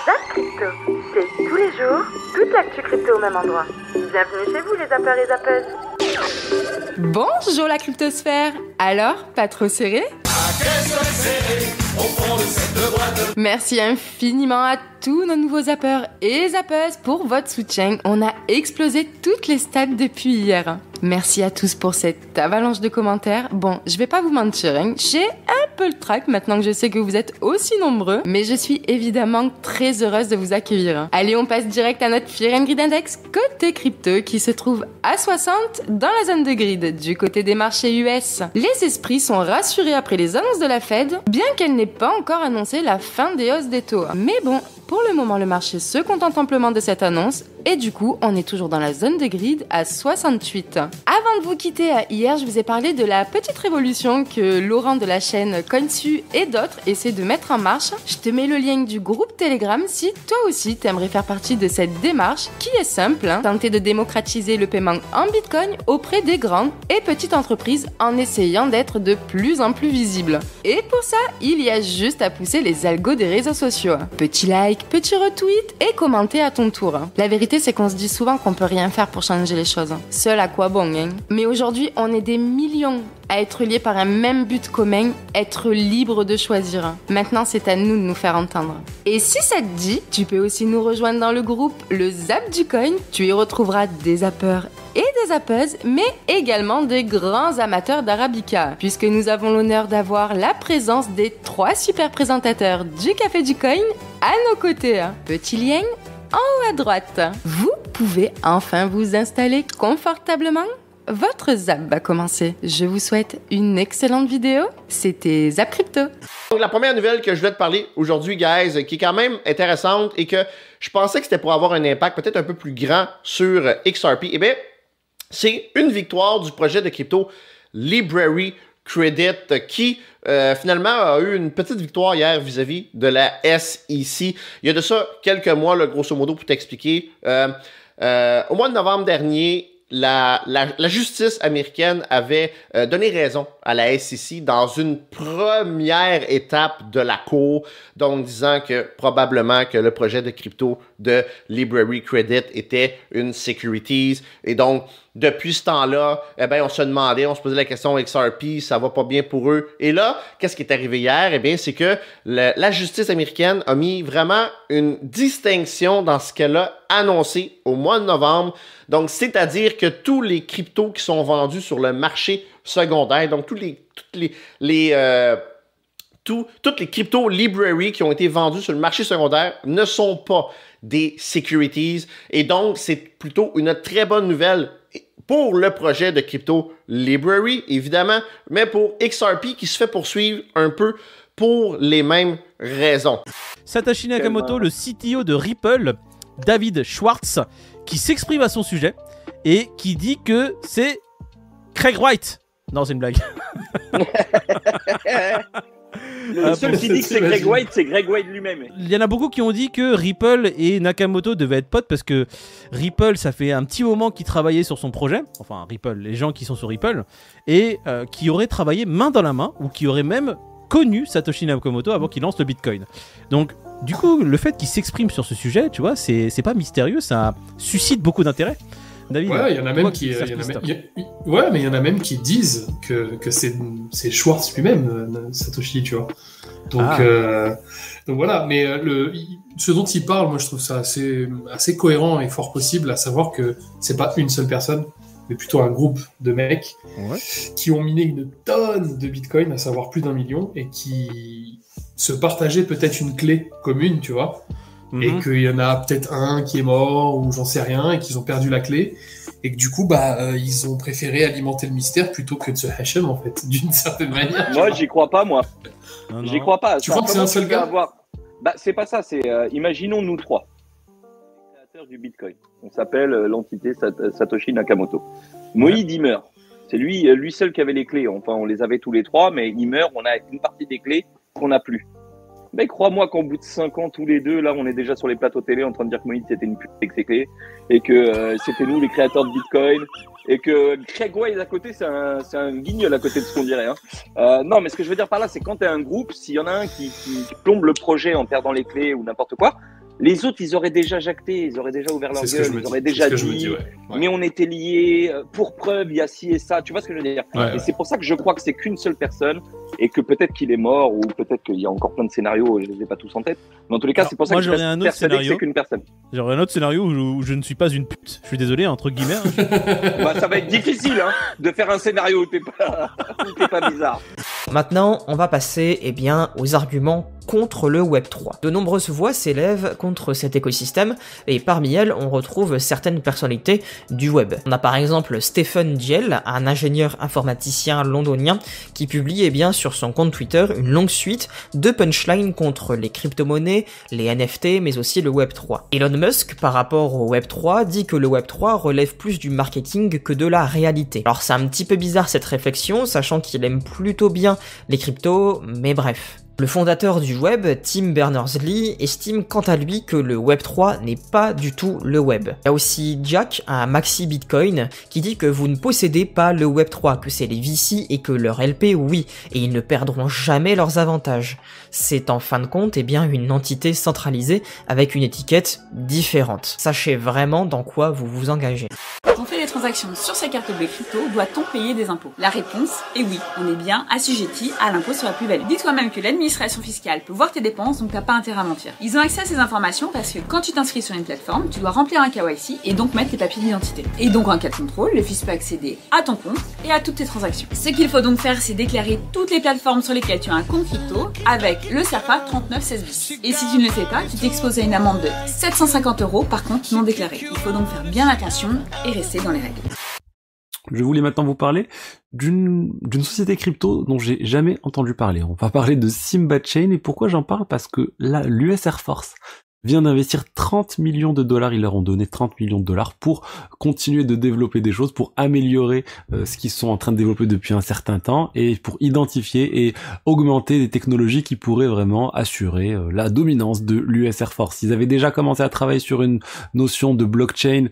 Zap Crypto, c'est tous les jours, toute l'actu crypto au même endroit. Bienvenue chez vous les zappeurs et zappeuses. Bonjour la cryptosphère. Alors, pas trop serré ? Merci infiniment à tous nos nouveaux zappeurs et zappeuses pour votre soutien. On a explosé toutes les stats depuis hier. Merci à tous pour cette avalanche de commentaires. Bon, je vais pas vous mentir, hein, j'ai un peu le trac maintenant que je sais que vous êtes aussi nombreux, mais je suis évidemment très heureuse de vous accueillir. Allez, on passe direct à notre Fear and Greed Index côté crypto qui se trouve à 60 dans la zone de grid du côté des marchés US. Les esprits sont rassurés après les annonces de la Fed, bien qu'elle n'ait pas encore annoncé la fin des hausses des taux. Mais bon, pour le moment, le marché se contente amplement de cette annonce et du coup, on est toujours dans la zone de grid à 68. Avant de vous quitter, hier, je vous ai parlé de la petite révolution que Laurent de la chaîne Coinsu et d'autres essaient de mettre en marche. Je te mets le lien du groupe Telegram si toi aussi t'aimerais faire partie de cette démarche qui est simple, tenter de démocratiser le paiement en Bitcoin auprès des grandes et petites entreprises en essayant d'être de plus en plus visible. Et pour ça, il y a juste à pousser les algos des réseaux sociaux. Petit like, petit retweet et commenter à ton tour. La vérité, c'est qu'on se dit souvent qu'on peut rien faire pour changer les choses. Seul à quoi bon, hein? Mais aujourd'hui, on est des millions à être liés par un même but commun, être libre de choisir. Maintenant, c'est à nous de nous faire entendre. Et si ça te dit, tu peux aussi nous rejoindre dans le groupe Le Zap du Coin. Tu y retrouveras des zappeurs et des zappeuses, mais également des grands amateurs d'Arabica, puisque nous avons l'honneur d'avoir la présence des 3 super présentateurs du Café du Coin à nos côtés. Petit lien en haut à droite. Vous pouvez enfin vous installer confortablement. Votre zap va commencer. Je vous souhaite une excellente vidéo. C'était Zap Crypto. Donc, la première nouvelle que je voulais te parler aujourd'hui, guys, qui est quand même intéressante et que je pensais que c'était pour avoir un impact peut-être un peu plus grand sur XRP, eh bien, c'est une victoire du projet de crypto Library Credit qui finalement a eu une petite victoire hier vis-à-vis de la SEC. Il y a de ça quelques mois, là, grosso modo, pour t'expliquer. Au mois de novembre dernier, la justice américaine avait donné raison à la SEC dans une première étape de la cour, donc disant que probablement que le projet de crypto de Library Credit était une securities. Et donc, depuis ce temps-là, eh bien, on se demandait, on se posait la question XRP, ça va pas bien pour eux. Et là, qu'est-ce qui est arrivé hier? Eh bien, c'est que la justice américaine a mis vraiment une distinction dans ce qu'elle a annoncé au mois de novembre. Donc, c'est-à-dire que tous les cryptos qui sont vendus sur le marché secondaire, donc toutes les crypto library qui ont été vendus sur le marché secondaire ne sont pas des securities. Et donc, c'est plutôt une très bonne nouvelle pour le projet de crypto library, évidemment, mais pour XRP qui se fait poursuivre un peu pour les mêmes raisons. Satoshi Nakamoto, le CTO de Ripple, David Schwartz, qui s'exprime à son sujet et qui dit que c'est Craig Wright. Non, c'est une blague. Le seul qui dit que c'est Craig Wright, c'est Craig Wright lui-même. Il y en a beaucoup qui ont dit que Ripple et Nakamoto devaient être potes parce que Ripple, ça fait un petit moment qu'ils travaillaient sur son projet. Enfin, Ripple, les gens qui sont sur Ripple. Et qui auraient travaillé main dans la main ou qui auraient même connu Satoshi Nakamoto avant qu'il lance le Bitcoin. Donc, du coup, le fait qu'il s'exprime sur ce sujet, tu vois, c'est pas mystérieux, ça suscite beaucoup d'intérêt. David, ouais, il y en a même qui, mais il y en a même qui disent que c'est Schwartz lui-même, Satoshi, tu vois. Donc voilà, mais ce dont il parle, moi je trouve ça assez cohérent et fort possible, à savoir que c'est pas une seule personne, mais plutôt un groupe de mecs qui ont miné une tonne de Bitcoin, à savoir plus d'1 million, et qui se partageaient peut-être une clé commune, tu vois. Et qu'il y en a peut-être un qui est mort ou j'en sais rien et qu'ils ont perdu la clé et que du coup ils ont préféré alimenter le mystère plutôt que de se hashem en fait d'une certaine manière. Moi j'y crois pas moi. Non. J'y crois pas. Tu crois que c'est un seul gars c'est pas ça, c'est imaginons nous 3 créateurs du Bitcoin. On s'appelle l'entité Satoshi Nakamoto. Moïd il meurt. C'est lui seul qui avait les clés. Enfin on les avait tous les 3 mais il meurt, on a une partie des clés qu'on n'a plus. Mais crois-moi qu'en bout de 5 ans, tous les deux, là, on est déjà sur les plateaux télé en train de dire que Moïse c'était une pute avec ses clés et que c'était nous les créateurs de Bitcoin et que Craig Wright à côté, c'est un guignol à côté de ce qu'on dirait. Non, mais ce que je veux dire par là, c'est quand t'es un groupe, s'il y en a un qui plombe le projet en perdant les clés ou n'importe quoi, Les autres, ils auraient déjà jacté, ils auraient déjà ouvert leur gueule, ils auraient déjà dit, mais on était liés, pour preuve, il y a ci et ça. Tu vois ce que je veux dire? Et c'est pour ça que je crois que c'est qu'une seule personne et que peut-être qu'il est mort ou peut-être qu'il y a encore plein de scénarios, je les ai pas tous en tête. Mais en tous les cas, Alors, c'est pour ça moi, que j'aurais un autre scénario. c'est qu'une personne. J'aurais un autre scénario où je ne suis pas une pute. Je suis désolé, entre guillemets. Bah, ça va être difficile de faire un scénario où t'es pas bizarre. Maintenant, on va passer aux arguments contre le Web3. De nombreuses voix s'élèvent contre cet écosystème et parmi elles, on retrouve certaines personnalités du web. On a par exemple Stephen Diel, un ingénieur informaticien londonien qui publie sur son compte Twitter une longue suite de punchlines contre les crypto-monnaies, les NFT, mais aussi le Web3. Elon Musk, par rapport au Web3, dit que le Web3 relève plus du marketing que de la réalité. Alors c'est un petit peu bizarre cette réflexion, sachant qu'il aime plutôt bien les cryptos, mais bref. Le fondateur du web, Tim Berners-Lee, estime quant à lui que le Web3 n'est pas du tout le web. Il y a aussi Jack, un maxi Bitcoin, qui dit que vous ne possédez pas le Web3, que c'est les VC et que leurs LP, oui, et ils ne perdront jamais leurs avantages. C'est en fin de compte une entité centralisée avec une étiquette différente. Sachez vraiment dans quoi vous vous engagez. Quand on fait des transactions sur ces cartes bleues crypto, doit-on payer des impôts? La réponse est oui, on est bien assujetti à l'impôt sur la plus-value. Dis-toi même que l'administration fiscale peut voir tes dépenses, donc t'as pas intérêt à mentir. Ils ont accès à ces informations parce que quand tu t'inscris sur une plateforme, tu dois remplir un KYC et donc mettre tes papiers d'identité. Et donc en cas de contrôle, le fisc peut accéder à ton compte et à toutes tes transactions. Ce qu'il faut donc faire, c'est déclarer toutes les plateformes sur lesquelles tu as un compte crypto avec le SERPA 3916 bis. Et si tu ne le fais pas, tu t'exposes à une amende de 750 € par compte non déclaré. Il faut donc faire bien attention et rester dans les règles. Je voulais maintenant vous parler d'une société crypto dont j'ai jamais entendu parler. On va parler de Simba Chain, et pourquoi j'en parle? Parce que là, l'US Air Force vient d'investir 30 millions de dollars, ils leur ont donné 30 millions de dollars pour continuer de développer des choses, pour améliorer ce qu'ils sont en train de développer depuis un certain temps, et pour identifier et augmenter des technologies qui pourraient vraiment assurer la dominance de l'US Air Force. Ils avaient déjà commencé à travailler sur une notion de blockchain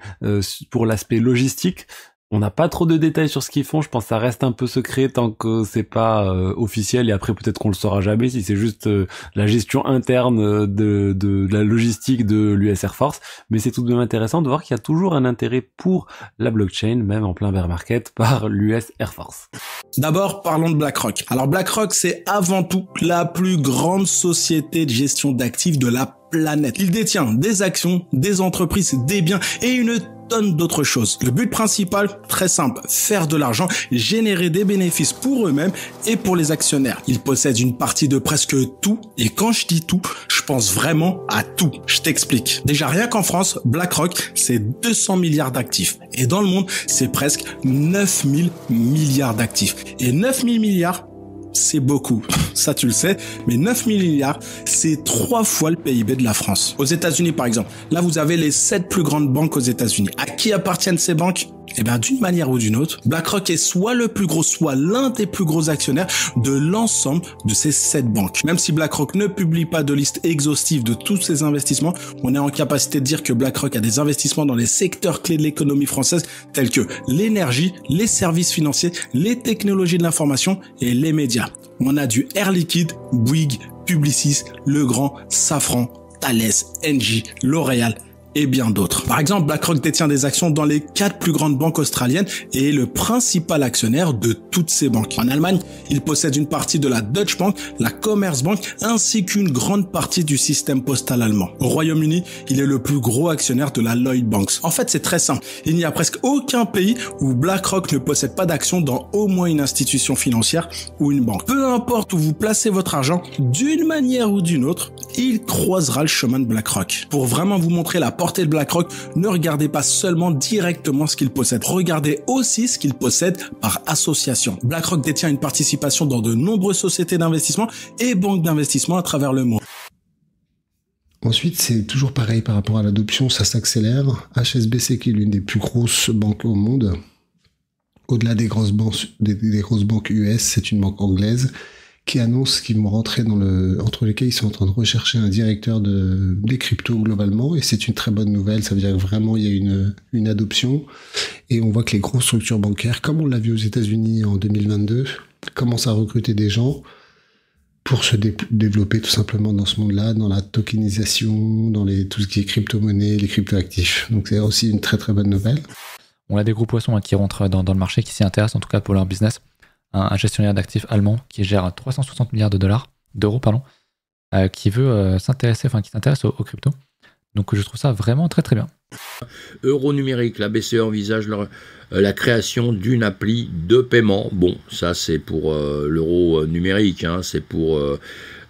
pour l'aspect logistique. On n'a pas trop de détails sur ce qu'ils font, je pense que ça reste un peu secret tant que c'est pas officiel, et après peut-être qu'on le saura jamais si c'est juste la gestion interne de la logistique de l'US Air Force, mais c'est tout de même intéressant de voir qu'il y a toujours un intérêt pour la blockchain, même en plein bear market, par l'US Air Force. D'abord, parlons de BlackRock. Alors BlackRock, c'est avant tout la plus grande société de gestion d'actifs de la planète. Il détient des actions, des entreprises, des biens et une tonne d'autres choses. Le but principal, très simple, faire de l'argent, générer des bénéfices pour eux-mêmes et pour les actionnaires. Ils possèdent une partie de presque tout, et quand je dis tout, je pense vraiment à tout. Je t'explique. Déjà, rien qu'en France, BlackRock, c'est 200 milliards d'actifs. Et dans le monde, c'est presque 9000 milliards d'actifs. Et 9000 milliards, c'est beaucoup, ça tu le sais, mais 9 000 milliards, c'est 3 fois le PIB de la France. Aux États-Unis par exemple, là vous avez les 7 plus grandes banques aux États-Unis. À qui appartiennent ces banques ? Eh bien, d'une manière ou d'une autre, BlackRock est soit le plus gros, soit l'un des plus gros actionnaires de l'ensemble de ces 7 banques. Même si BlackRock ne publie pas de liste exhaustive de tous ses investissements, on est en capacité de dire que BlackRock a des investissements dans les secteurs clés de l'économie française tels que l'énergie, les services financiers, les technologies de l'information et les médias. On a du Air Liquide, Bouygues, Publicis, Legrand, Safran, Thales, Engie, L'Oréal et bien d'autres. Par exemple, BlackRock détient des actions dans les 4 plus grandes banques australiennes et est le principal actionnaire de toutes ces banques. En Allemagne, il possède une partie de la Deutsche Bank, la Commerzbank, ainsi qu'une grande partie du système postal allemand. Au Royaume-Uni, il est le plus gros actionnaire de la Lloyds Banks. En fait, c'est très simple. Il n'y a presque aucun pays où BlackRock ne possède pas d'actions dans au moins une institution financière ou une banque. Peu importe où vous placez votre argent, d'une manière ou d'une autre, il croisera le chemin de BlackRock. Pour vraiment vous montrer la portée de BlackRock, ne regardez pas seulement directement ce qu'il possède. Regardez aussi ce qu'il possède par association. BlackRock détient une participation dans de nombreuses sociétés d'investissement et banques d'investissement à travers le monde. Ensuite, c'est toujours pareil par rapport à l'adoption, ça s'accélère. HSBC, qui est l'une des plus grosses banques au monde, au-delà des grosses banques US, c'est une banque anglaise qui annonce qu'ils vont rentrer entre lesquels ils sont en train de rechercher un directeur des cryptos globalement, et c'est une très bonne nouvelle. Ça veut dire que vraiment il y a une adoption, et on voit que les grosses structures bancaires, comme on l'a vu aux États-Unis en 2022, commencent à recruter des gens pour se développer tout simplement dans ce monde-là, dans la tokenisation, dans tout ce qui est crypto-monnaie, les crypto-actifs. Donc c'est aussi une très très bonne nouvelle. On a des gros poissons qui rentrent dans le marché, qui s'y intéressent en tout cas pour leur business. Un gestionnaire d'actifs allemand qui gère 360 milliards d'euros, qui veut s'intéresser, qui s'intéresse aux cryptos. Donc je trouve ça vraiment très très bien. Euro numérique, la BCE envisage la création d'une appli de paiement. Bon, ça c'est pour l'euro numérique, hein, c'est pour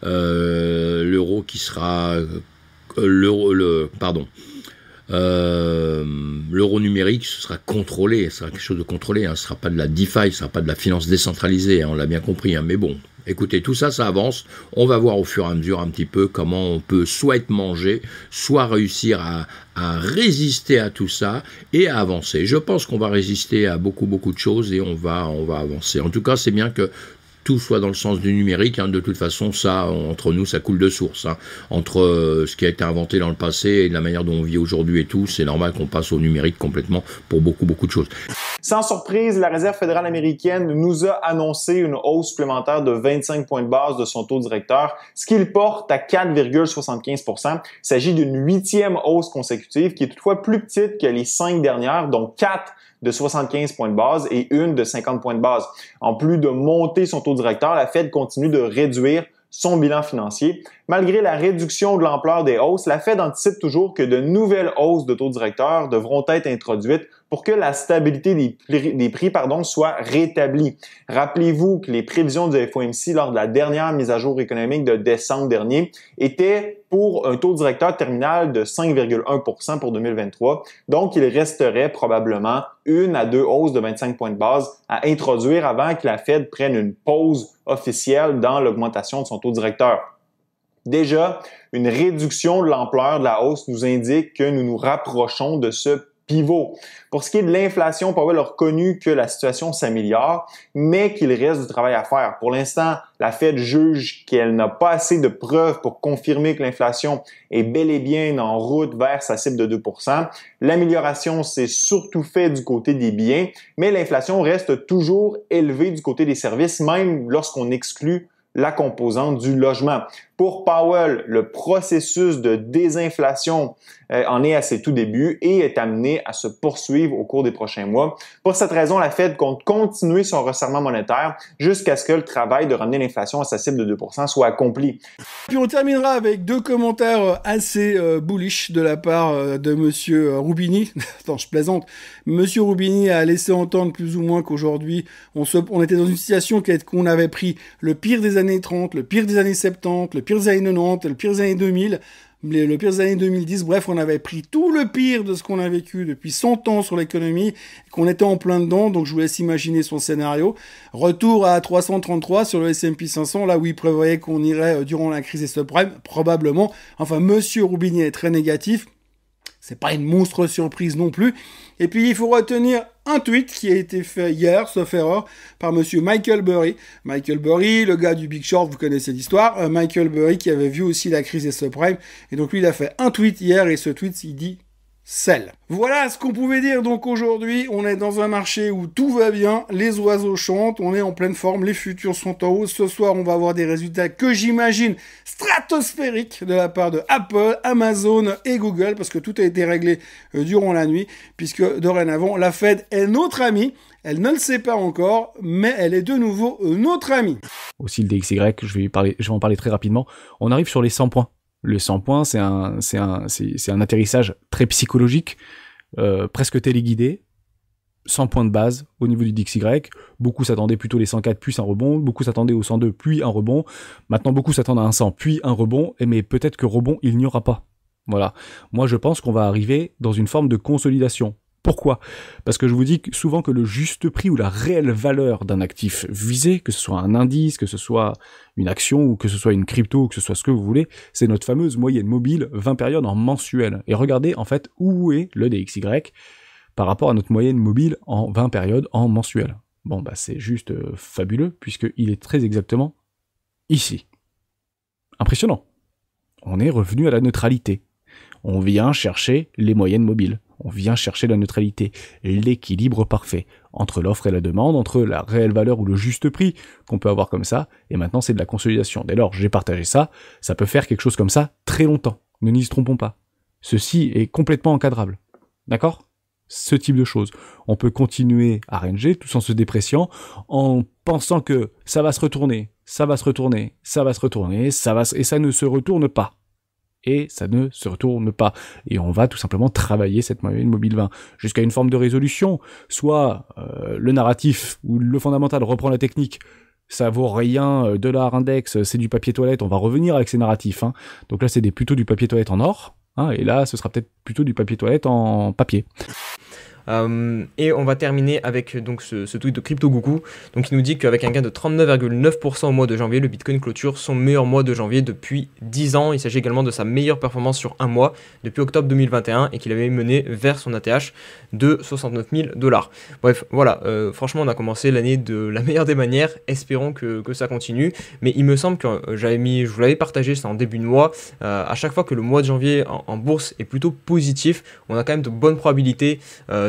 l'euro qui sera l'euro numérique, ce sera contrôlé, ce sera quelque chose de contrôlé, hein, ce sera pas de la DeFi, ce sera pas de la finance décentralisée, hein, on l'a bien compris, hein, mais bon, écoutez, tout ça, ça avance, on va voir au fur et à mesure un petit peu comment on peut soit être mangé, soit réussir à résister à tout ça et à avancer. Je pense qu'on va résister à beaucoup de choses et on va avancer. En tout cas, c'est bien que tout soit dans le sens du numérique, hein. De toute façon, ça, entre nous, ça coule de source, hein. Entre ce qui a été inventé dans le passé et la manière dont on vit aujourd'hui et tout, c'est normal qu'on passe au numérique complètement pour beaucoup de choses. Sans surprise, la Réserve fédérale américaine nous a annoncé une hausse supplémentaire de 25 points de base de son taux directeur, ce qui le porte à 4,75%. Il s'agit d'une 8e hausse consécutive qui est toutefois plus petite que les 5 dernières, dont 4 de 75 points de base et une de 50 points de base. En plus de monter son taux directeur, la Fed continue de réduire son bilan financier. Malgré la réduction de l'ampleur des hausses, la Fed anticipe toujours que de nouvelles hausses de taux directeur devront être introduites pour que la stabilité des prix soit rétablie. Rappelez-vous que les prévisions du FOMC lors de la dernière mise à jour économique de décembre dernier étaient pour un taux directeur terminal de 5,1% pour 2023. Donc, il resterait probablement 1 à 2 hausses de 25 points de base à introduire avant que la Fed prenne une pause officielle dans l'augmentation de son taux directeur. Déjà, une réduction de l'ampleur de la hausse nous indique que nous nous rapprochons de ce pivot. Pour ce qui est de l'inflation, Powell a reconnu que la situation s'améliore, mais qu'il reste du travail à faire. Pour l'instant, la Fed juge qu'elle n'a pas assez de preuves pour confirmer que l'inflation est bel et bien en route vers sa cible de 2%. L'amélioration s'est surtout faite du côté des biens, mais l'inflation reste toujours élevée du côté des services, même lorsqu'on exclut la composante du logement. Pour Powell, le processus de désinflation en est à ses tout débuts et est amené à se poursuivre au cours des prochains mois. Pour cette raison, la Fed compte continuer son resserrement monétaire jusqu'à ce que le travail de ramener l'inflation à sa cible de 2% soit accompli. Puis on terminera avec 2 commentaires assez bullish de la part de Monsieur Roubini. Attends, je plaisante. Monsieur Roubini a laissé entendre plus ou moins qu'aujourd'hui, on était dans une situation qu'on avait pris le pire des années 30, le pire des années 70, le pire des années 90, le pire des années 2000, le pire des années 2010, bref, on avait pris tout le pire de ce qu'on a vécu depuis 100 ans sur l'économie, qu'on était en plein dedans, donc je vous laisse imaginer son scénario. Retour à 333 sur le S&P 500, là où il prévoyait qu'on irait durant la crise des subprimes, probablement. Enfin, Monsieur Roubini est très négatif. C'est pas une monstre surprise non plus. Et puis, il faut retenir un tweet qui a été fait hier, sauf erreur, par monsieur Michael Burry. Michael Burry, le gars du Big Short, vous connaissez l'histoire. Michael Burry qui avait vu aussi la crise des subprimes. Et donc, lui, il a fait un tweet hier et ce tweet, il dit sell. Voilà ce qu'on pouvait dire donc aujourd'hui. On est dans un marché où tout va bien, les oiseaux chantent, on est en pleine forme, les futurs sont en hausse. Ce soir, on va avoir des résultats que j'imagine stratosphériques de la part de Apple, Amazon et Google, parce que tout a été réglé durant la nuit, puisque dorénavant, la Fed est notre amie. Elle ne le sait pas encore, mais elle est de nouveau notre amie. Aussi le DXY, je vais en parler très rapidement. On arrive sur les 100 points. Le 100 points, c'est un atterrissage très psychologique, presque téléguidé. 100 points de base au niveau du DXY. Beaucoup s'attendaient plutôt les 104 puis un rebond. Beaucoup s'attendaient au 102 puis un rebond. Maintenant, beaucoup s'attendent à un 100 puis un rebond. Mais peut-être que rebond, il n'y aura pas. Voilà. Moi, je pense qu'on va arriver dans une forme de consolidation. Pourquoi ? Parce que je vous dis souvent que le juste prix ou la réelle valeur d'un actif visé, que ce soit un indice, que ce soit une action ou que ce soit une crypto ou que ce soit ce que vous voulez, c'est notre fameuse moyenne mobile 20 périodes en mensuel. Et regardez en fait où est le DXY par rapport à notre moyenne mobile en 20 périodes en mensuel. Bon bah c'est juste fabuleux puisqu'il est très exactement ici. Impressionnant. On est revenu à la neutralité. On vient chercher les moyennes mobiles. On vient chercher la neutralité, l'équilibre parfait entre l'offre et la demande, entre la réelle valeur ou le juste prix qu'on peut avoir comme ça, et maintenant c'est de la consolidation. Dès lors, j'ai partagé ça, ça peut faire quelque chose comme ça très longtemps. Ne nous y trompons pas. Ceci est complètement encadrable. D'accord ? Ce type de choses. On peut continuer à ranger tout en se dépréciant, en pensant que ça va se retourner, ça va se retourner, ça va se retourner, et ça ne se retourne pas. Et ça ne se retourne pas. Et on va tout simplement travailler cette moyenne mobile 20 jusqu'à une forme de résolution. Soit le narratif ou le fondamental reprend la technique, ça vaut rien, dollar index, c'est du papier toilette, on va revenir avec ces narratifs. Hein. Donc là, c'est plutôt du papier toilette en or. Hein, et là, ce sera peut-être plutôt du papier toilette en papier. Et on va terminer avec donc ce tweet de CryptoGoukou, donc il nous dit qu'avec un gain de 39,9% au mois de janvier, le Bitcoin clôture son meilleur mois de janvier depuis 10 ans. Il s'agit également de sa meilleure performance sur un mois depuis octobre 2021 et qu'il avait mené vers son ATH de 69 000 $. Bref, voilà, franchement on a commencé l'année de la meilleure des manières, espérons que ça continue, mais il me semble que je vous l'avais partagé, c'est en début de mois, à chaque fois que le mois de janvier en bourse est plutôt positif, on a quand même de bonnes probabilités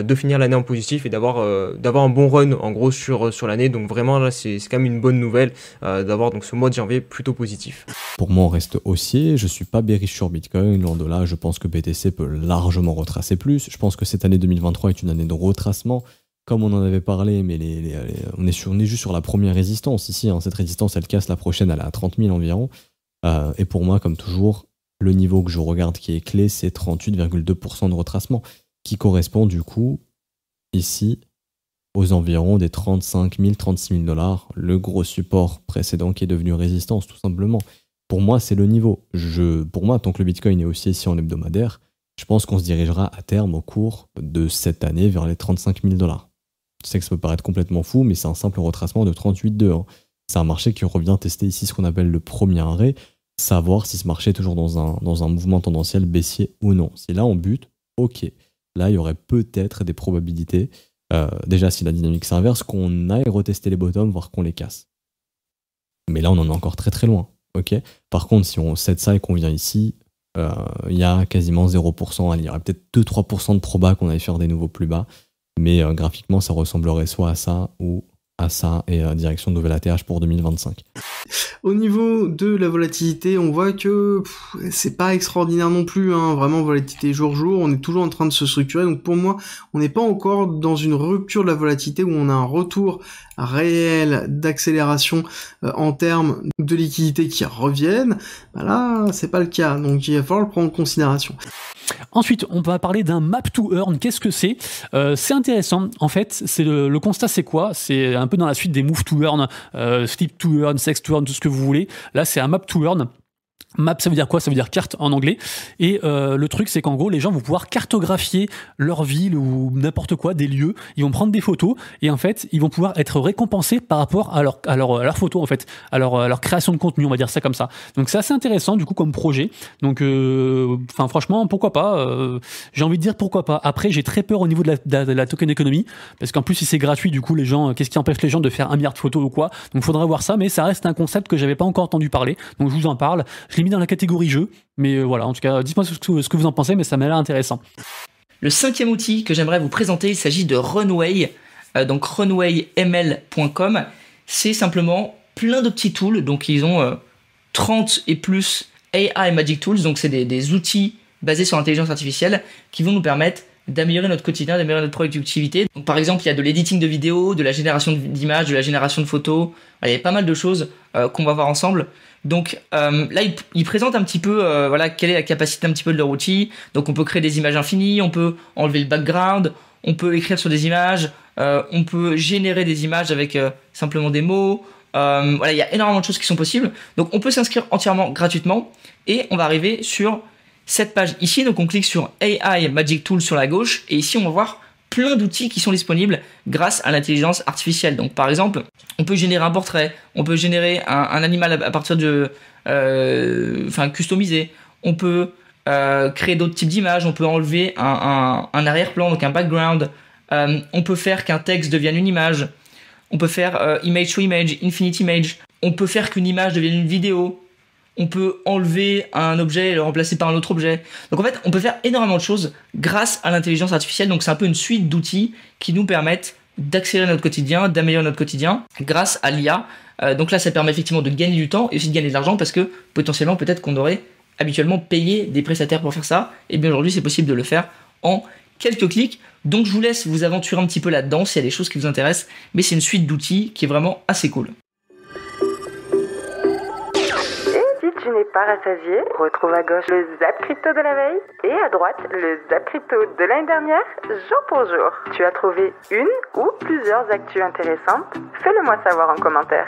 de finir l'année en positif et d'avoir un bon run en gros sur l'année. Donc vraiment là c'est quand même une bonne nouvelle d'avoir donc ce mois de janvier plutôt positif. Pour moi on reste haussier, je suis pas bearish sur Bitcoin, loin de là, je pense que BTC peut largement retracer plus. Je pense que cette année 2023 est une année de retracement comme on en avait parlé, mais on est juste sur la première résistance ici, hein. Cette résistance elle casse, la prochaine elle est à 30 000 environ, et pour moi comme toujours le niveau que je regarde qui est clé c'est 38,2% de retracement qui correspond du coup ici aux environs des 35 000, 36 000 $, le gros support précédent qui est devenu résistance tout simplement. Pour moi c'est le niveau. Pour moi tant que le Bitcoin est aussi ici en hebdomadaire, je pense qu'on se dirigera à terme au cours de cette année vers les 35 000 $. Je sais que ça peut paraître complètement fou, mais c'est un simple retracement de 38,2. Hein. C'est un marché qui revient tester ici ce qu'on appelle le premier arrêt, savoir si ce marché est toujours dans un mouvement tendanciel baissier ou non. Si là on bute, ok. Là, il y aurait peut-être des probabilités, déjà si la dynamique s'inverse, qu'on aille retester les bottoms, voire qu'on les casse. Mais là, on en est encore très très loin. Okay. Par contre, si on set ça et qu'on vient ici, il y a quasiment 0%. Il y aurait peut-être 2-3% de proba qu'on aille faire des nouveaux plus bas. Mais graphiquement, ça ressemblerait soit à ça ou à ça et à direction de nouvel ATH pour 2025. Au niveau de la volatilité, on voit que c'est pas extraordinaire non plus, hein. Vraiment volatilité jour jour, on est toujours en train de se structurer, donc pour moi on n'est pas encore dans une rupture de la volatilité où on a un retour réel d'accélération en termes de liquidité qui reviennent. Bah là c'est pas le cas, donc il va falloir le prendre en considération. Ensuite, on va parler d'un map to earn. Qu'est-ce que c'est ? C'est intéressant. En fait, c'est le constat, c'est quoi ? C'est un peu dans la suite des move to earn, flip to earn, sex to earn, tout ce que vous voulez. Là, c'est un map to earn. Map, ça veut dire quoi ? Ça veut dire carte en anglais. Et le truc, c'est qu'en gros, les gens vont pouvoir cartographier leur ville ou n'importe quoi, des lieux. Ils vont prendre des photos et en fait, ils vont pouvoir être récompensés par rapport à leur photo, en fait, à leur création de contenu, on va dire ça comme ça. Donc c'est assez intéressant du coup comme projet. Donc, franchement, pourquoi pas ? J'ai envie de dire pourquoi pas. Après, j'ai très peur au niveau de la token economy parce qu'en plus, si c'est gratuit, du coup, les gens, qu'est-ce qui empêche les gens de faire 1 milliard de photos ou quoi ? Donc, faudra voir ça. Mais ça reste un concept que j'avais pas encore entendu parler. Donc, je vous en parle. Je l'ai mis dans la catégorie jeu, mais voilà, en tout cas, dites-moi ce que vous en pensez, mais ça m'a l'air intéressant. Le 5e outil que j'aimerais vous présenter, il s'agit de Runway, donc runwayml.com. C'est simplement plein de petits tools, donc ils ont 30 et plus AI Magic Tools, donc c'est des outils basés sur l'intelligence artificielle qui vont nous permettre d'améliorer notre quotidien, d'améliorer notre productivité. Donc, par exemple, il y a de l'editing de vidéos, de la génération d'images, de la génération de photos. Il y a pas mal de choses qu'on va voir ensemble. Donc là, il présente un petit peu quelle est la capacité un petit peu de leur outil. Donc on peut créer des images infinies, on peut enlever le background, on peut écrire sur des images, on peut générer des images avec simplement des mots. Il y a énormément de choses qui sont possibles. Donc on peut s'inscrire entièrement gratuitement et on va arriver sur cette page ici. Donc on clique sur AI Magic Tool sur la gauche et ici on va voir plein d'outils qui sont disponibles grâce à l'intelligence artificielle. Donc par exemple, on peut générer un portrait, on peut générer un animal à partir de customisé, on peut créer d'autres types d'images, on peut enlever un arrière-plan, donc un background, on peut faire qu'un texte devienne une image, on peut faire image to image, infinite image, on peut faire qu'une image devienne une vidéo, On peut enlever un objet et le remplacer par un autre objet. Donc en fait, on peut faire énormément de choses grâce à l'intelligence artificielle. Donc c'est un peu une suite d'outils qui nous permettent d'accélérer notre quotidien, d'améliorer notre quotidien grâce à l'IA. Donc là, ça permet effectivement de gagner du temps et aussi de gagner de l'argent parce que potentiellement, peut-être qu'on aurait habituellement payé des prestataires pour faire ça. Et bien aujourd'hui, c'est possible de le faire en quelques clics. Donc je vous laisse vous aventurer un petit peu là-dedans s'il y a des choses qui vous intéressent. Mais c'est une suite d'outils qui est vraiment assez cool. Tu n'es pas rassasié, retrouve à gauche le Zap Crypto de la veille et à droite le Zap Crypto de l'année dernière, jour pour jour. Tu as trouvé une ou plusieurs actus intéressantes? Fais-le moi savoir en commentaire.